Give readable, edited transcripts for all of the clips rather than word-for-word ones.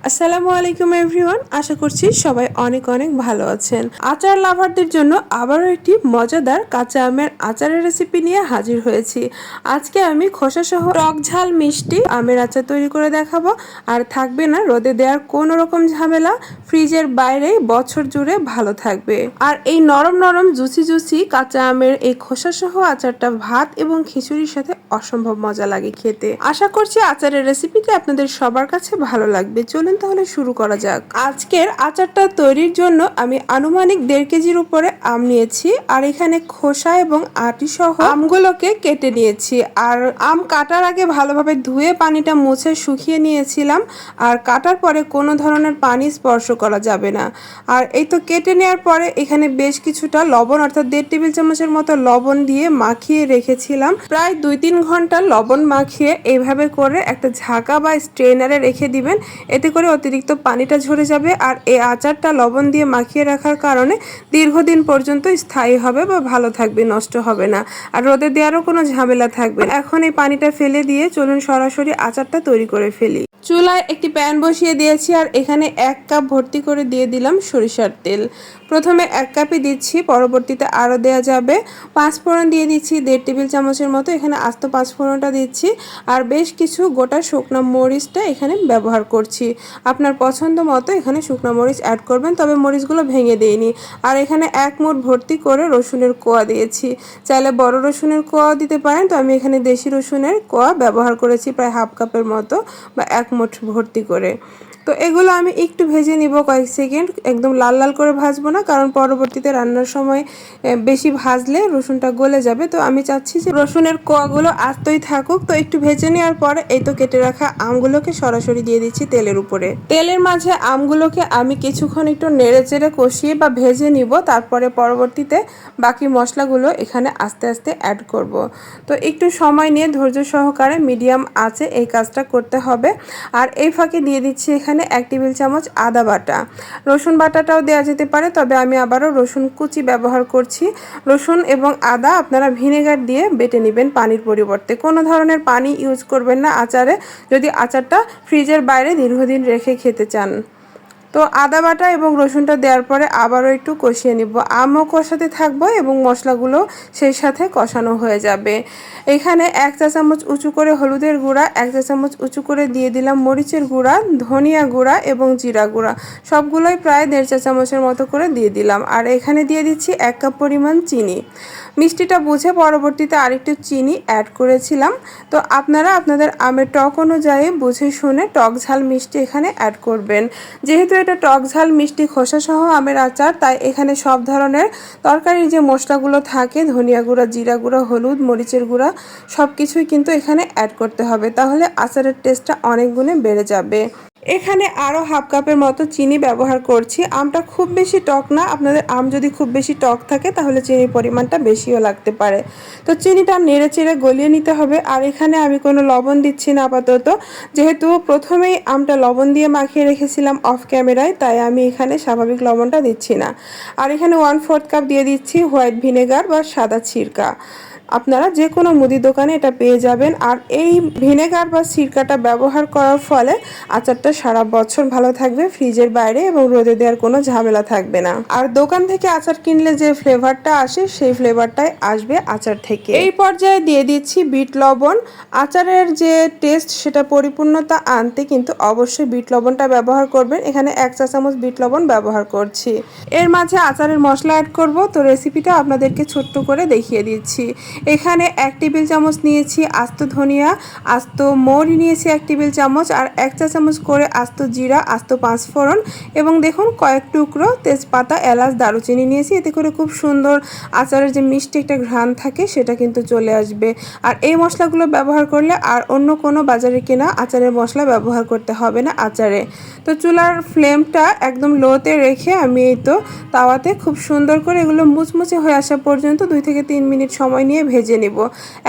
আসসালামু আলাইকুম এভরিওয়ান, আশা করছি সবাই অনেক অনেক ভালো আছেন। আচার লাভারদের জন্য আবারও একটি মজাদার কাঁচা আমের আচারের রেসিপি নিয়ে হাজির হয়েছি। আজকে আমি খোসাসহ টক ঝাল মিষ্টি আমের আচার তৈরি করে দেখাবো। আর থাকবে না রোদে দেওয়ার কোনো রকম ঝামেলা, ফ্রিজের বাইরেই বছর জুড়ে ভালো থাকবে। আর এই নরম নরম জুসি জুসি কাঁচা আমের এই খোসাসহ আচারটা ভাত এবং খিচুড়ির সাথে অসম্ভব মজা লাগে খেতে। আশা করছি আচারের রেসিপিটা আপনাদের সবার কাছে ভালো লাগবে। চলুন তাহলে শুরু করা যাক। আজকের আচারটা তৈরির জন্য আমি আনুমানিক 1.5 কেজির উপরে আম নিয়েছি। আর এখানে খোসা এবং আটি সহ আমগুলোকে কেটে নিয়েছি। আর আম কাটার আগে ভালোভাবে ধুয়ে পানিটা মুছে শুকিয়ে নিয়েছিলাম। আর কাটার পরে কোনো ধরনের পানি স্পর্শ করা যাবে না। আর এই তো কেটে নেওয়ার পরে এখানে বেশ কিছুটা লবণ অর্থাৎ 1.5 টেবিল চামচের মতো লবণ দিয়ে মাখিয়ে রেখেছিলাম। প্রায় 2-3 ঘন্টা লবণ মাখিয়ে এইভাবে করে একটা ঝাঁকা বা স্ট্রেনারে রেখে দিবেন। এতে করে অতিরিক্ত পানিটা ঝরে যাবে। আর এই আচারটা লবণ দিয়ে মাখিয়ে রাখার কারণে দীর্ঘদিন পর্যন্ত স্থায়ী হবে বা ভালো থাকবে, নষ্ট হবে না। আর রোদে দেওয়ারও কোনো ঝামেলা থাকবে না। এখন এই পানিটা ফেলে দিয়ে চলুন সরাসরি আচারটা তৈরি করে ফেলি। চুলায় একটি প্যান বসিয়ে দিয়েছি আর এখানে 1 কাপ ভর্তি করে দিয়ে দিলাম সরিষার তেল। প্রথমে 1 কাপই দিচ্ছি, পরবর্তীতে আরও দেওয়া যাবে। 5 ফোড়ন দিয়ে দিচ্ছি 1.5 টেবিল চামচের মতো, এখানে আস্ত 5 ফোড়নটা দিচ্ছি। আর বেশ কিছু গোটা শুকনো মরিচটা এখানে ব্যবহার করছি। আপনার পছন্দ মতো এখানে শুকনো মরিচ অ্যাড করবেন, তবে মরিচগুলো ভেঙে দিইনি। আর এখানে 1 মুঠ ভর্তি করে রসুনের কোয়া দিয়েছি। চাইলে বড় রসুনের কোয়াও দিতে পারেন, তো আমি এখানে দেশি রসুনের কোয়া ব্যবহার করেছি প্রায় 1/2 কাপের মতো বা 1 মুঠ ভর্তি করে। তো এগুলো আমি একটু ভেজে নিব কয়েক সেকেন্ড, একদম লাল লাল করে ভাজবো না, কারণ পরবর্তীতে রান্নার সময় বেশি ভাজলে রসুনটা গলে যাবে। তো আমি চাচ্ছি যে রসুনের কোয়াগুলো আস্তই থাকুক। তো একটু ভেজে নেওয়ার পরে এই তো কেটে রাখা আমগুলোকে সরাসরি দিয়ে দিচ্ছি তেলের উপরে। তেলের মাঝে আমগুলোকে আমি কিছুক্ষণ একটু নেড়ে চেড়ে কষিয়ে বা ভেজে নিব, তারপরে পরবর্তীতে বাকি মশলাগুলো এখানে আস্তে আস্তে অ্যাড করব। তো একটু সময় নিয়ে ধৈর্য সহকারে মিডিয়াম আঁচে এই কাজটা করতে হবে। আর এই ফাঁকে দিয়ে দিচ্ছি এখানে 1 টেবিল চামচ আদা বাটা। রসুন বাটাটাও দেওয়া যেতে পারে, তবে আমি আবারও রসুন কুচি ব্যবহার করছি। রসুন এবং আদা আপনারা ভিনেগার দিয়ে বেটে নেবেন পানির পরিবর্তে। কোনো ধরনের পানি ইউজ করবেন না আচারে, যদি আচারটা ফ্রিজের বাইরে দীর্ঘদিন রেখে খেতে চান। তো আদা বাটা এবং রসুনটা দেওয়ার পরে আবারও একটু কষিয়ে নিব। আমও কষাতে থাকবো এবং মশলাগুলো সেই সাথে কষানো হয়ে যাবে। এখানে 1 চা চামচ উঁচু করে হলুদের গুঁড়া, 1 চা চামচ উঁচু করে দিয়ে দিলাম মরিচের গুঁড়া, ধনিয়া গুঁড়া এবং জিরা গুঁড়া, সবগুলোই প্রায় 1.5 চা চামচের মতো করে দিয়ে দিলাম। আর এখানে দিয়ে দিচ্ছি 1 কাপ পরিমাণ চিনি। মিষ্টিটা বুঝে পরবর্তীতে আরেকটু চিনি অ্যাড করেছিলাম। তো আপনারা আপনাদের আমের টক অনুযায়ী বুঝে শুনে টক ঝাল মিষ্টি এখানে অ্যাড করবেন। যেহেতু এটা টক ঝাল মিষ্টি খোসাসহ আমের আচার, তাই এখানে সব ধরনের তরকারির যে মশলাগুলো থাকে, ধনিয়া গুঁড়া, জিরা গুঁড়া, হলুদ, মরিচের গুঁড়া, সব কিছুই কিন্তু এখানে অ্যাড করতে হবে। তাহলে আচারের টেস্টটা অনেক গুণে বেড়ে যাবে। এখানে আরও 1/2 কাপের মতো চিনি ব্যবহার করছি। আমটা খুব বেশি টক না, আপনাদের আম যদি খুব বেশি টক থাকে তাহলে চিনির পরিমাণটা বেশিও লাগতে পারে। তো চিনিটা নেড়ে চেড়ে গলিয়ে নিতে হবে। আর এখানে আমি কোনো লবণ দিচ্ছি না আপাতত, যেহেতু প্রথমেই আমটা লবণ দিয়ে মাখিয়ে রেখেছিলাম অফ ক্যামেরায়, তাই আমি এখানে স্বাভাবিক লবণটা দিচ্ছি না। আর এখানে 1/4 কাপ দিয়ে দিচ্ছি হোয়াইট ভিনেগার বা সাদা সিরকা। আপনারা যে কোনো মুদি দোকানে এটা পেয়ে যাবেন। আর এই ভিনেগার বা সিরকাটা ব্যবহার করার ফলে আচারটা সারা বছর ভালো থাকবে ফ্রিজের বাইরে, এবং রোদে দেওয়ার কোনো ঝামেলা থাকবে না। আর দোকান থেকে আচার কিনলে যে ফ্লেভারটা আসে সেই ফ্লেভারটাই আসবে আচার থেকে। এই পর্যায়ে দিয়ে দিচ্ছি বিট লবণ। আচারের যে টেস্ট সেটা পরিপূর্ণতা আনতে কিন্তু অবশ্যই বিট লবণটা ব্যবহার করবেন। এখানে 1 চা চামচ বিট লবণ ব্যবহার করছি। এর মাঝে আচারের মশলা অ্যাড করব, তো রেসিপিটা আপনাদেরকে ছোট্ট করে দেখিয়ে দিচ্ছি। এখানে 1 টেবিল চামচ নিয়েছি আস্ত ধনিয়া, আস্ত মৌরি নিয়েছি 1 টেবিল চামচ, আর 1 চা চামচ করে আস্ত জিরা, আস্ত 5 ফোড়ন, এবং দেখুন কয়েক টুকরো তেজপাতা, এলাচ, দারুচিনি নিয়েছি। এতে করে খুব সুন্দর আচারের যে মিষ্টি একটা ঘ্রাণ থাকে সেটা কিন্তু চলে আসবে। আর এই মশলাগুলো ব্যবহার করলে আর অন্য কোনো বাজারে কেনা আচারের মশলা ব্যবহার করতে হবে না আচারে। তো চুলার ফ্লেমটা একদম লোতে রেখে আমি এই তো তাওয়াতে খুব সুন্দর করে এগুলো মুচমুচে হয়ে আসা পর্যন্ত 2 থেকে 3 মিনিট সময় নিয়ে ভেজে নিব।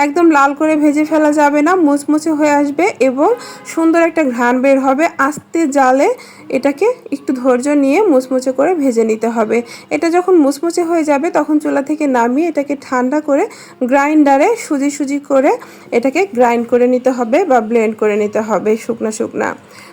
একদম লাল করে ভেজে ফেলা যাবে না, মুচমুচে হয়ে আসবে এবং সুন্দর একটা ঘ্রাণ বের হবে। আস্তে জালে এটাকে একটু ধৈর্য নিয়ে মুচমুচে করে ভেজে নিতে হবে। এটা যখন মুচমুচে হয়ে যাবে তখন চুলা থেকে নামিয়ে এটাকে ঠান্ডা করে গ্রাইন্ডারে সুজি করে এটাকে গ্রাইন্ড করে নিতে হবে বা ব্লেন্ড করে নিতে হবে শুকনা শুকনা।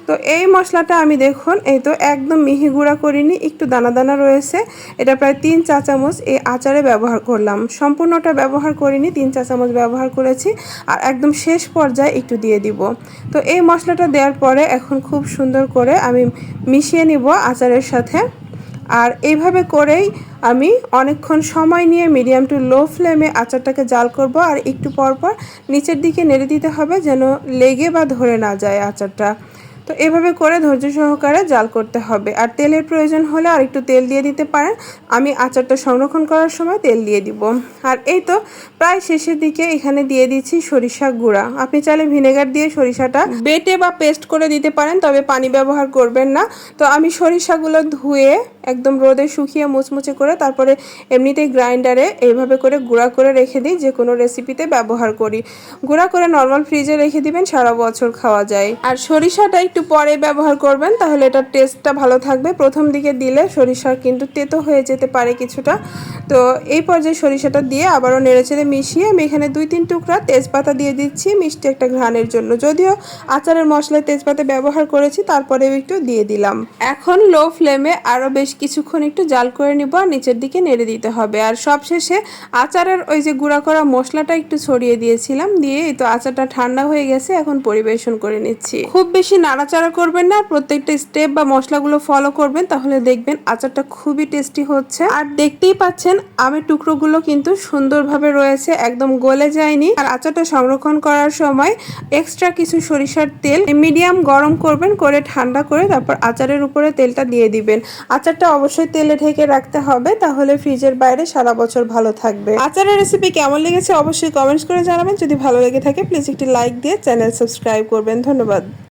তো এই মশলাটা আমি দেখুন এই তো একদম মিহি গুঁড়া করিনি, একটু দানা দানা রয়েছে। এটা প্রায় 3 চা চামচ এই আচারে ব্যবহার করলাম, সম্পূর্ণটা ব্যবহার করিনি, 3 চা চামচ ব্যবহার করেছি। আর একদম শেষ পর্যায়ে একটু দিয়ে দিব। তো এই মশলাটা দেওয়ার পরে এখন খুব সুন্দর করে আমি মিশিয়ে নিব আচারের সাথে। আর এইভাবে করেই আমি অনেকক্ষণ সময় নিয়ে মিডিয়াম টু লো ফ্লেমে আচারটাকে জাল করব। আর একটু পরপর নিচের দিকে নেড়ে দিতে হবে যেন লেগে বা ধরে না যায় আচারটা। তো এভাবে করে ধৈর্য সহকারে জাল করতে হবে। আর তেলের প্রয়োজন হলে আর একটু তেল দিয়ে দিতে পারেন, আমি আচারটা সংরক্ষণ করার সময় তেল দিয়ে দিব। আর এই তো প্রায় শেষের দিকে এখানে দিয়ে দিচ্ছি সরিষা গুঁড়া। আপনি চাইলে ভিনেগার দিয়ে সরিষাটা বেটে বা পেস্ট করে দিতে পারেন, তবে পানি ব্যবহার করবেন না। তো আমি সরিষাগুলো ধুয়ে একদম রোদে শুকিয়ে মুচমুচে করে তারপরে এমনিতেই গ্রাইন্ডারে এইভাবে করে গুঁড়া করে রেখে দিই, যে কোনো রেসিপিতে ব্যবহার করি। গুঁড়া করে নর্মাল ফ্রিজে রেখে দিবেন, সারা বছর খাওয়া যায়। আর সরিষাটা একটু পরে ব্যবহার করবেন, তাহলে এটার টেস্টটা ভালো থাকবে। প্রথম দিকে দিলে সরিষা কিন্তু তেতো হয়ে যেতে পারে কিছুটা। তো এই পর্যায়ে সরিষাটা দিয়ে আবারও নেড়েচেড়ে মিশিয়ে আমি এখানে 2-3 টুকরা তেজপাতা দিয়ে দিচ্ছি মিষ্টি একটা ঘ্রাণের জন্য। যদিও আচারের মশলায় তেজপাতা ব্যবহার করেছি, তারপরেও একটু দিয়ে দিলাম। এখন লো ফ্লেমে আরও বেশ কিছুক্ষণ একটু জাল করে নিব আর নিচের দিকে নেড়ে দিতে হবে। আর সবশেষে আচারের ওই যে গুঁড়া করা মশলাটা একটু ছড়িয়ে দিয়েছিলাম, দিয়ে এই তো আচারটা ঠান্ডা হয়ে গেছে, এখন পরিবেশন করে নিচ্ছি। খুব বেশি নাড়াচাড়া করবেন না, প্রত্যেকটা স্টেপ বা মশলাগুলো ফলো করবেন, তাহলে দেখবেন আচারটা খুবই টেস্টি হচ্ছে। আর দেখতেই পাচ্ছেন আমের টুকরোগুলো কিন্তু সুন্দরভাবে রয়েছে, একদম গলে যায়নি। আর আচারটা সংরক্ষণ করার সময় এক্সট্রা কিছু সরিষার তেল মিডিয়াম গরম করবেন, করে ঠান্ডা করে তারপর আচারের উপরে তেলটা দিয়ে দিবেন। আচারটা অবশ্যই তেলে ঢেকে রাখতে হবে, তাহলে ফ্রিজের বাইরে সারা বছর ভালো থাকবে। আচারের রেসিপি কেমন লেগেছে অবশ্যই কমেন্টস করে জানাবেন। যদি ভালো লেগে থাকে প্লিজ একটি লাইক দিয়ে চ্যানেল সাবস্ক্রাইব করবেন। ধন্যবাদ।